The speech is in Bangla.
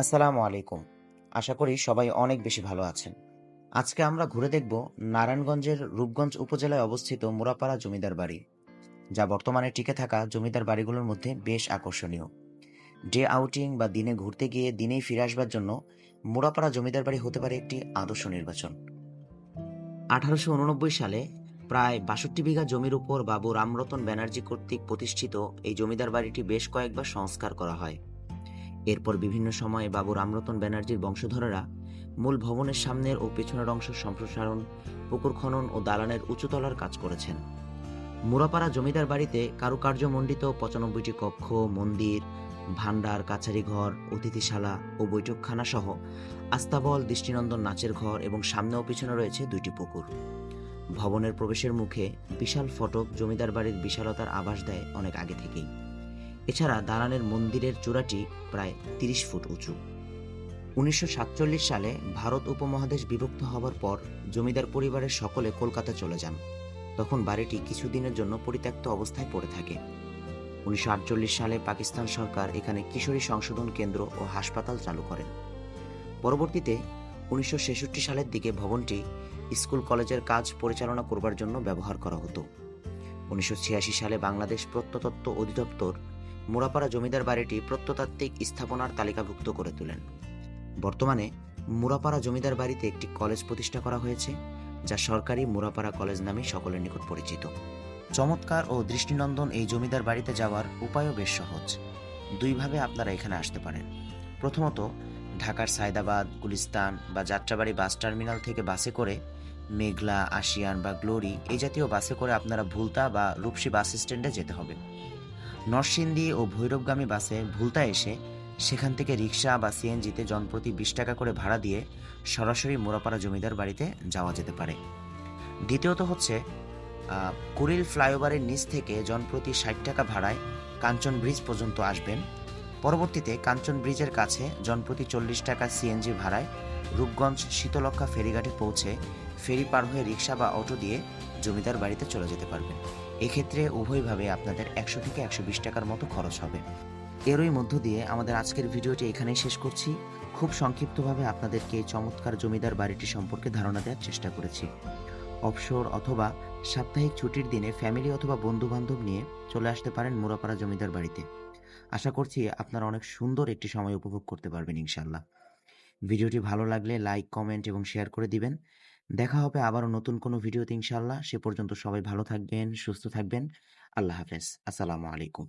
আসসালামু আলাইকুম। আশা করি সবাই অনেক বেশি ভালো আছেন। আজকে আমরা ঘুরে দেখব নারায়ণগঞ্জের রূপগঞ্জ উপজেলায় অবস্থিত মুরাপাড়া জমিদার বাড়ি, যা বর্তমানে টিকে থাকা জমিদার বাড়িগুলোর মধ্যে বেশ আকর্ষণীয়। ডে আউটিং বা দিনে ঘুরতে গিয়ে দিনেই ফিরে আসবার জন্য মুরাপাড়া জমিদার বাড়ি হতে পারে একটি আদর্শ নির্বাচন। 1889 সালে প্রায় ৬২ বিঘা জমির উপর বাবু রামরতন ব্যানার্জি কর্তৃক প্রতিষ্ঠিত এই জমিদার বাড়িটি বেশ কয়েকবার সংস্কার করা হয়। এরপর বিভিন্ন সময়ে বাবু রামরতন ব্যানার্জির বংশধরেরা মূল ভবনের সামনের ও পেছনের অংশ সম্প্রসারণ, পুকুর খনন ও দালানের উঁচুতলার কাজ করেছেন। মুরাপাড়া জমিদার বাড়িতে কারুকার্যমণ্ডিত ৯৫টি কক্ষ, মন্দির, ভাণ্ডার, কাছারি ঘর, অতিথিশালা ও বৈঠকখানা সহ আস্তাবল, দৃষ্টিনন্দন নাচের ঘর এবং সামনে ও পিছনে রয়েছে ২টি পুকুর। ভবনের প্রবেশের মুখে বিশাল ফটক জমিদার বাড়ির বিশালতার আভাস দেয় অনেক আগে থেকেই। এছাড়া দালানের মন্দিরের চূড়াটি প্রায় ৩০ ফুট উঁচু। ১৯৪৭ সালে ভারত উপমহাদেশ বিভক্ত হবার পর জমিদার পরিবারের সকলে কলকাতা চলে যান। তখন বাড়িটি কিছুদিনের জন্য পরিত্যক্ত অবস্থায় পড়ে থাকে। ১৯৪৮ সালে পাকিস্তান সরকার এখানে কিশোরী সংশোধন কেন্দ্র ও হাসপাতাল চালু করেন। পরবর্তীতে ১৯৬৬ সালের দিকে ভবনটি স্কুল কলেজের কাজ পরিচালনা করবার জন্য ব্যবহার করা হতো। ১৯৮৬ সালে বাংলাদেশ প্রত্নতত্ত্ব অধিদপ্তর মুরাপাড়া জমিদার বাড়িটি প্রত্নতাত্ত্বিক স্থাপনার তালিকাভুক্ত করে তোলেন। বর্তমানে মুরাপাড়া জমিদার বাড়িতে একটি কলেজ প্রতিষ্ঠা করা হয়েছে, যা সরকারি মুরাপাড়া কলেজ নামে সকলের নিকট পরিচিত। চমৎকার ও দৃষ্টিনন্দন এই জমিদার বাড়িতে যাওয়ার উপায়ও বেশ সহজ। দুইভাবে আপনারা এখানে আসতে পারেন। প্রথমত, ঢাকার সায়দাবাদ, গুলিস্তান বা যাত্রাবাড়ি বাস টার্মিনাল থেকে বাসে করে মেঘলা, আশিয়ান বা গ্লোরি এই জাতীয় বাসে করে আপনারা ভুলতা বা রূপসী বাস স্ট্যান্ডে যেতে হবে। নরসিংদী ও ভৈরবগামী বাসে ভুলতা এসে সেখান থেকে রিক্সা বা সিএনজিতে জনপ্রতি ২০ টাকা করে ভাড়া দিয়ে সরাসরি মুরাপাড়া জমিদার বাড়িতে যাওয়া যেতে পারে। দ্বিতীয়ত হচ্ছে কুড়িল ফ্লাইওভারের নিচ থেকে জনপ্রতি ৬০ টাকা ভাড়ায় কাঞ্চন ব্রিজ পর্যন্ত আসবেন। পরবর্তীতে কাঞ্চন ব্রিজের কাছে জনপ্রতি ৪০ টাকা সিএনজি ভাড়ায় রূপগঞ্জ শীতলক্ষা ফেরিঘাটে পৌঁছে ফেরি পার হয়ে রিক্সা বা অটো দিয়ে জমিদার বাড়িতে চলে যেতে পারবেন। এক্ষেত্রে উভয়ভাবে আপনাদের ১০০ থেকে ১২০ টাকার মতো খরচ হবে। এরই মধ্য দিয়ে আমাদের আজকের ভিডিওটি এখানেই শেষ করছি। খুব সংক্ষিপ্তভাবে আপনাদেরকে এই চমৎকার জমিদার বাড়িটি সম্পর্কে ধারণা দেওয়ার চেষ্টা করেছি। অবসর অথবা সাপ্তাহিক ছুটির দিনে ফ্যামিলি অথবা বন্ধু-বান্ধব নিয়ে চলে আসতে পারেন মুরাপাড়া জমিদার বাড়িতে। আশা করছি আপনারা অনেক সুন্দর একটি সময় উপভোগ করতে পারবেন ইনশাআল্লাহ। ভিডিওটি ভালো লাগলে লাইক, কমেন্ট এবং শেয়ার করে দিবেন। দেখা হবে আবারও নতুন কোনো ভিডিওতে ইনশাআল্লাহ। সে পর্যন্ত সবাই ভালো থাকবেন, সুস্থ থাকবেন। আল্লাহ হাফেজ। আসসালামু আলাইকুম।